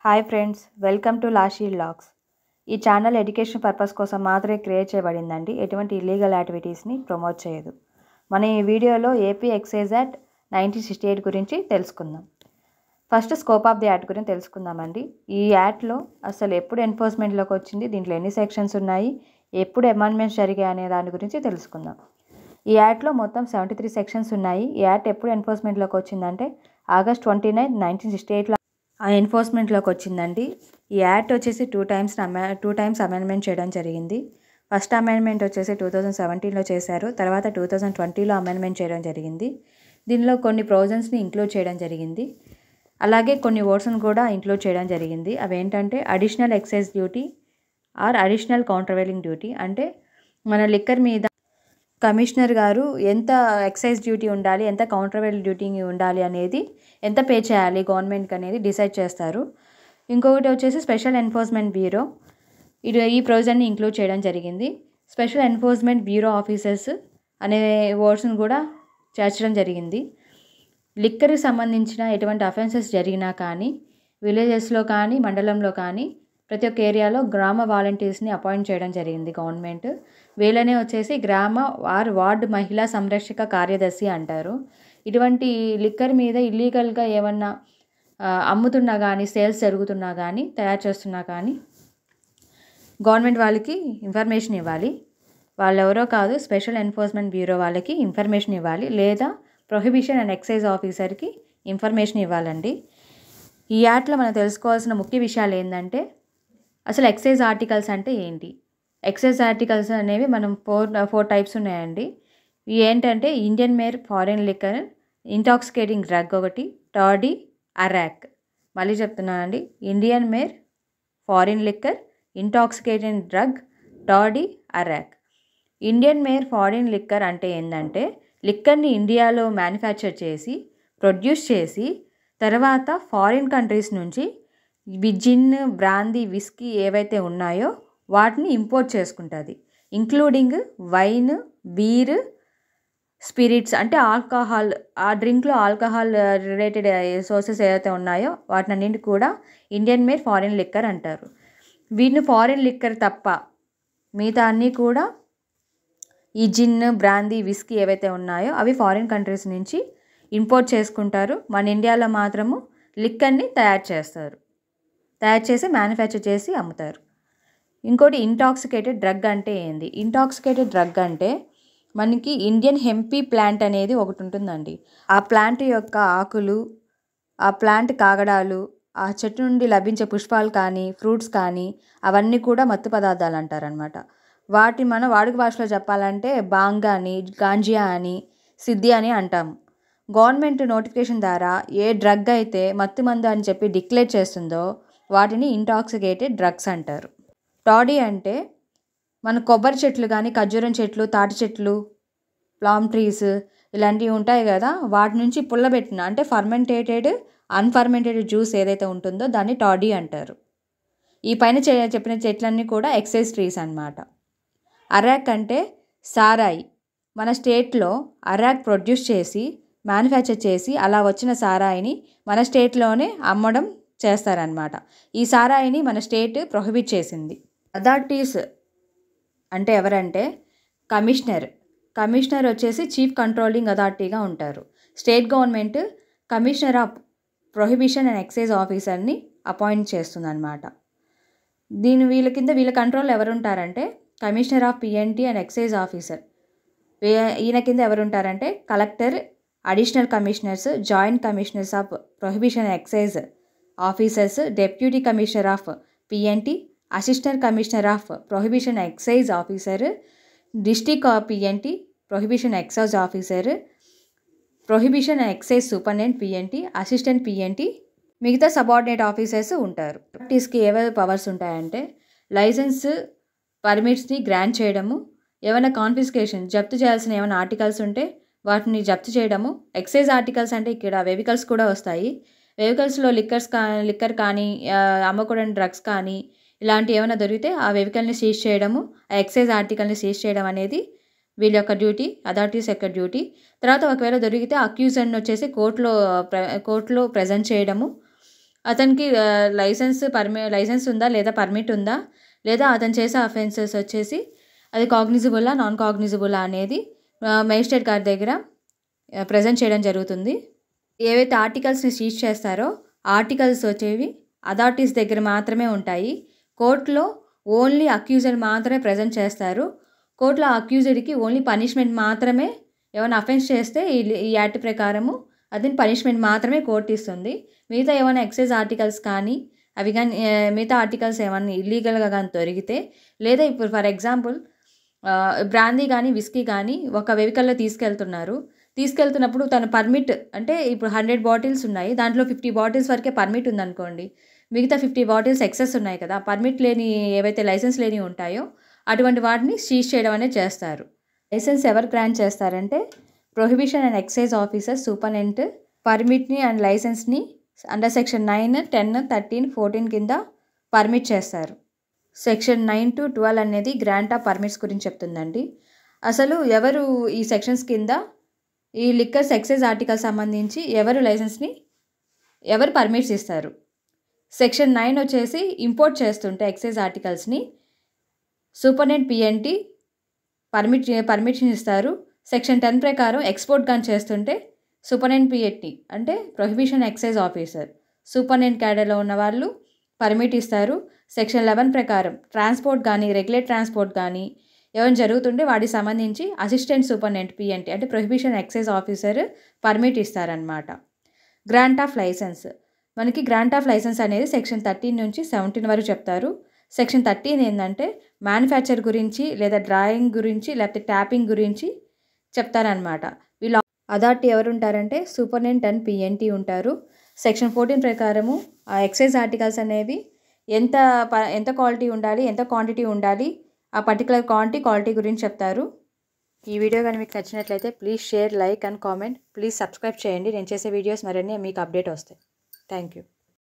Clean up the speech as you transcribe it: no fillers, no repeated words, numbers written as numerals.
Hi friends, welcome to Lashi vlogs. ఈ channel education purpose కోసం మాత్రమే క్రియేట్ చేయబడిందండి. ఎటువంటి ఇల్లీగల్ యాక్టివిటీస్ని ప్రమోట్ చేయదు. మనం ఈ వీడియోలో ఏపీ ఎక్సైజ్ యాక్ట్ 1968 గురించి తెలుసుకుందాం. First scope of the act గురించి తెలుసుకుందామండి. ఈ యాక్ట్లో అసలు ఎప్పుడు ఎన్ఫోర్స్మెంట్లోకి వచ్చింది, దీంట్లో ఎన్ని సెక్షన్స్ ఉన్నాయి, ఎప్పుడు అమెండ్మెంట్స్ జరిగాయి అనే దాని గురించి తెలుసుకుందాం. ఈ యాక్ట్లో మొత్తం 73 సెక్షన్స్ ఉన్నాయి. ఈ యాక్ట్ ఎప్పుడు ఎన్ఫోర్స్మెంట్లోకి వచ్చిందంటే August 29, 1968లో ఆ ఎన్ఫోర్స్మెంట్లోకి వచ్చిందండి. ఈ యాక్ట్ వచ్చేసి టూ టైమ్స్ అమెండ్మెంట్ చేయడం జరిగింది. ఫస్ట్ అమెండ్మెంట్ వచ్చేసి 2017లో చేశారు. తర్వాత 2020లో అమెండ్మెంట్ చేయడం జరిగింది. దీనిలో కొన్ని ప్రొవిజన్స్ని ఇంక్లూడ్ చేయడం జరిగింది. అలాగే కొన్ని వర్డ్స్ని కూడా ఇంక్లూడ్ చేయడం జరిగింది. అవేంటంటే additional excise duty or additional countervailing duty. అంటే మన లిక్కర్ మీద కమిషనర్ గారు ఎంత ఎక్సైజ్ డ్యూటీ ఉండాలి, ఎంత కౌంటర్వైల్ డ్యూటీ ఉండాలి అనేది, ఎంత పే చేయాలి గవర్నమెంట్కి అనేది డిసైడ్ చేస్తారు. ఇంకొకటి వచ్చేసి స్పెషల్ ఎన్ఫోర్స్మెంట్ బ్యూరో, ఈ ప్రొవిజన్ని ఇంక్లూడ్ చేయడం జరిగింది. స్పెషల్ ఎన్ఫోర్స్మెంట్ బ్యూరో ఆఫీసర్స్ అనే వర్డ్స్ని కూడా చేర్చడం జరిగింది. లిక్కర్కి సంబంధించిన ఎటువంటి అఫెన్సెస్ జరిగినా కానీ విలేజెస్లో కానీ మండలంలో కానీ ప్రతి ఒక్క ఏరియాలో గ్రామ వాలంటీర్స్ని అపాయింట్ చేయడం జరిగింది గవర్నమెంట్. వీళ్ళనే వచ్చేసి గ్రామ వార్డు మహిళా సంరక్షక కార్యదర్శి అంటారు. ఇటువంటి లిక్కర్ మీద ఇల్లీగల్గా ఏమన్నా అమ్ముతున్నా కానీ, సేల్స్ జరుగుతున్నా కానీ, తయారు చేస్తున్నా కానీ గవర్నమెంట్ వాళ్ళకి ఇన్ఫర్మేషన్ ఇవ్వాలి. వాళ్ళు ఎవరో కాదు, స్పెషల్ ఎన్ఫోర్స్మెంట్ బ్యూరో వాళ్ళకి ఇన్ఫర్మేషన్ ఇవ్వాలి, లేదా ప్రొహిబిషన్ అండ్ ఎక్సైజ్ ఆఫీసర్కి ఇన్ఫర్మేషన్ ఇవ్వాలండి. ఈ యాక్ట్లో మనం తెలుసుకోవాల్సిన ముఖ్య విషయాలు ఏంటంటే అసలు ఎక్సైజ్ ఆర్టికల్స్ అంటే ఏంటి. ఎక్సైజ్ ఆర్టికల్స్ అనేవి మనం ఫోర్ టైప్స్ ఉన్నాయండి. ఇవి ఏంటంటే Indian made foreign liquor, intoxicating drug ఒకటి, టాడీ, అరాక్. మళ్ళీ చెప్తున్నానండి, Indian made foreign liquor, intoxicating drug, toddy, arrack. Indian made foreign liquor అంటే ఏంటంటే లిక్కర్ని ఇండియాలో మ్యానుఫ్యాక్చర్ చేసి ప్రొడ్యూస్ చేసి తర్వాత ఫారిన్ కంట్రీస్ నుంచి జిన్, బ్రాందీ, విస్కీ ఏవైతే ఉన్నాయో వాటిని ఇంపోర్ట్ చేసుకుంటుంది. ఇంక్లూడింగ్ వైన్, బీర్, స్పిరిట్స్ అంటే ఆల్కహాల్, ఆ డ్రింక్లో ఆల్కహాల్ రిలేటెడ్ సోర్సెస్ ఏవైతే ఉన్నాయో వాటినన్నింటి కూడా ఇండియన్ మేడ్ ఫారిన్ లిక్కర్ అంటారు. వీటిని ఫారిన్ లిక్కర్ తప్ప మిగతా అన్నీ కూడా ఈ జిన్, బ్రాందీ, విస్కీ ఏవైతే ఉన్నాయో అవి ఫారిన్ కంట్రీస్ నుంచి ఇంపోర్ట్ చేసుకుంటారు. మన ఇండియాలో మాత్రము లిక్కర్ని తయారు చేసి మ్యానుఫ్యాక్చర్ చేసి అమ్ముతారు. ఇంకోటి ఇంటాక్సికేటెడ్ డ్రగ్ అంటే ఏంది. ఇంటాక్సికేటెడ్ డ్రగ్ అంటే మనకి ఇండియన్ హెంపీ ప్లాంట్ అనేది ఒకటి ఉంటుందండి. ఆ ప్లాంట్ యొక్క ఆకులు, ఆ ప్లాంట్ కాగడాలు, ఆ చెట్టు నుండి లభించే పుష్పాలు కానీ, ఫ్రూట్స్ కానీ అవన్నీ కూడా మత్తు పదార్థాలు అంటారనమాట. వాటిని మనం వాడుక భాషలో చెప్పాలంటే బాంగ్ అని, గాంజియా అని, సిద్ధి అని అంటాము. గవర్నమెంట్ నోటిఫికేషన్ ద్వారా ఏ డ్రగ్ అయితే మత్తు మందు అని చెప్పి డిక్లేర్ చేస్తుందో వాటిని ఇంటాక్సికేటెడ్ డ్రగ్స్ అంటారు. టాడీ అంటే మన కొబ్బరి చెట్లు కానీ, ఖర్జూరం చెట్లు, తాటి చెట్లు, ప్లామ్ ట్రీస్ ఇలాంటివి ఉంటాయి కదా, వాటి నుంచి పుల్లబెట్టిన అంటే ఫర్మెంటేటెడ్, అన్ఫర్మెంటెడ్ జ్యూస్ ఏదైతే ఉంటుందో దాన్ని టాడీ అంటారు. ఈ పైన చెప్పిన చెట్లన్నీ కూడా ఎక్సైజ్ ట్రీస్ అన్నమాట. అరాక్ అంటే సారాయి. మన స్టేట్లో అరాక్ ప్రొడ్యూస్ చేసి మ్యానుఫ్యాక్చర్ చేసి అలా వచ్చిన సారాయిని మన స్టేట్లోనే అమ్మడం చేస్తారనమాట. ఈ సారాయిని మన స్టేట్ ప్రొహిబిట్ చేసింది. అథారిటీస్ అంటే ఎవరంటే కమిషనర్ వచ్చేసి చీఫ్ కంట్రోలింగ్ అథారిటీగా ఉంటారు. State government commissioner of prohibition and excise ఆఫీసర్ని అపాయింట్ చేస్తుందన్నమాట. వీళ్ళ కంట్రోల్ ఎవరుంటారంటే commissioner of PNT and excise officer. ఈయన కింద ఎవరుంటారంటే collector, additional commissioners, joint commissioners of prohibition and excise officers, deputy commissioner of PNT, assistant commissioner of prohibition excise officer, district PNT prohibition excise officer, prohibition excise superintendent PNT, assistant PNT, మిగతా subordinate officers ఉంటారు. అథారిటీస్కి ఏవైనా powers ఉంటాయంటే licence, పర్మిట్స్ని grant చేయడము, ఏమైనా confiscation జప్తు చేయాల్సిన ఏమైనా ఆర్టికల్స్ ఉంటే వాటిని జప్తు చేయడము. ఎక్సైజ్ ఆర్టికల్స్ అంటే ఇక్కడ వెహికల్స్ కూడా వస్తాయి. వెహికల్స్లో లిక్కర్ కానీ, అమ్మకూడని డ్రగ్స్ కానీ ఇలాంటి ఏమైనా దొరికితే ఆ వెహికల్ని సీజ్ చేయడము, ఆ ఎక్సైజ్ ఆర్టికల్ని సీజ్ చేయడం అనేది వీళ్ళ యొక్క డ్యూటీ, అథారిటీస్ యొక్క డ్యూటీ. తర్వాత ఒకవేళ దొరికితే అక్యూజర్ని వచ్చేసి కోర్టులో ప్రజెంట్ చేయడము, అతనికి లైసెన్స్ ఉందా లేదా పర్మిట్ ఉందా లేదా అతను చేసే అఫెన్సెస్ వచ్చేసి అది కాగ్నిజిబులా నాన్ కాగ్నిజిబులా అనేది మేజిస్ట్రేట్ గారి దగ్గర ప్రజెంట్ చేయడం జరుగుతుంది. ఏవైతే ఆర్టికల్స్ని సీజ్ చేస్తారో ఆర్టికల్స్ వచ్చేవి అథారిటీస్ దగ్గర మాత్రమే ఉంటాయి. కోర్టులో ఓన్లీ అక్యూజర్ మాత్రమే ప్రజెంట్ చేస్తారు. కోర్టులో అక్యూజర్కి ఓన్లీ పనిష్మెంట్ మాత్రమే, ఏమైనా అఫెన్స్ చేస్తే ఈ యాక్ట్ ప్రకారము అతని పనిష్మెంట్ మాత్రమే కోర్టు ఇస్తుంది. మిగతా ఏమైనా ఎక్సైజ్ ఆర్టికల్స్ కానీ అవి కానీ మిగతా ఆర్టికల్స్ ఏమైనా ఇల్లీగల్గా కానీ దొరికితే, లేదా ఇప్పుడు ఫర్ ఎగ్జాంపుల్ బ్రాందీ కానీ విస్కీ కానీ ఒక వెహికల్లో తీసుకెళ్తున్నప్పుడు తన పర్మిట్ అంటే ఇప్పుడు 100 బాటిల్స్ ఉన్నాయి, దాంట్లో 50 బాటిల్స్ వరకే పర్మిట్ ఉందనుకోండి, మిగతా 50 బాటిల్స్ ఎక్సెస్ ఉన్నాయి కదా, పర్మిట్ లేని ఏవైతే లైసెన్స్ లేని ఉంటాయో అటువంటి వాటిని సీజ్ చేయడం అనేది చేస్తారు. లైసెన్స్ ఎవరు గ్రాంట్ చేస్తారంటే prohibition and excise officer superintendent పర్మిట్ని అండ్ లైసెన్స్ని అండర్ సెక్షన్ 9, 10, 13, 14 కింద పర్మిట్ చేస్తారు. సెక్షన్ 9 to 12 అనేది గ్రాంట్ ఆఫ్ పర్మిట్స్ గురించి చెప్తుందండి. అసలు ఎవరు ఈ సెక్షన్స్ కింద ఈ లిక్కర్స్ ఎక్సైజ్ ఆర్టికల్ సంబంధించి ఎవరు పర్మిట్స్ ఇస్తారు. సెక్షన్ 9 వచ్చేసి ఇంపోర్ట్ చేస్తుంటే ఎక్సైజ్ ఆర్టికల్స్ని సూపరింటెండెంట్ పిఎన్టీ పర్మిషన్ ఇస్తారు. సెక్షన్ 10 ప్రకారం ఎక్స్పోర్ట్ కానీ చేస్తుంటే సూపరింటెండెంట్ పిఎన్టీ అంటే ప్రొహిబిషన్ ఎక్సైజ్ ఆఫీసర్ సూపరింటెండెంట్ క్యాడర్లో ఉన్న వాళ్ళు పర్మిట్ ఇస్తారు. సెక్షన్ 11 ప్రకారం ట్రాన్స్పోర్ట్ కానీ రెగ్యులేట్ ట్రాన్స్పోర్ట్ కానీ ఏమైనా జరుగుతుంటే వాటికి సంబంధించి అసిస్టెంట్ సూపరింటెండెంట్ పిఎన్టీ అంటే ప్రొహిబిషన్ ఎక్సైజ్ ఆఫీసర్ పర్మిట్ ఇస్తారనమాట. గ్రాంట్ ఆఫ్ లైసెన్స్, మనకి గ్రాంట్ ఆఫ్ లైసెన్స్ అనేది సెక్షన్ 13 నుంచి 17 వరకు చెప్తారు. సెక్షన్ 13 ఏంటంటే మ్యానుఫ్యాక్చర్ గురించి లేదా డ్రాయింగ్ గురించి లేకపోతే ట్యాపింగ్ గురించి చెప్తారనమాట. వీళ్ళు అథారిటీ ఎవరు ఉంటారంటే సూపరింటెండెంట్ అండ్ పిఎన్టీ ఉంటారు. సెక్షన్ 14 ప్రకారము ఆ ఎక్సైజ్ ఆర్టికల్స్ అనేవి ఎంత క్వాలిటీ ఉండాలి, ఎంత క్వాంటిటీ ఉండాలి, ఆ పర్టికులర్ క్వాలిటీ గురించి చెప్తారు. ఈ వీడియో కానీ మీకు నచ్చినట్లయితే please share, like and comment. Please subscribe చేయండి. నేను చేసే వీడియోస్ మరిన్ని మీకు అప్డేట్ వస్తాయి. Thank you.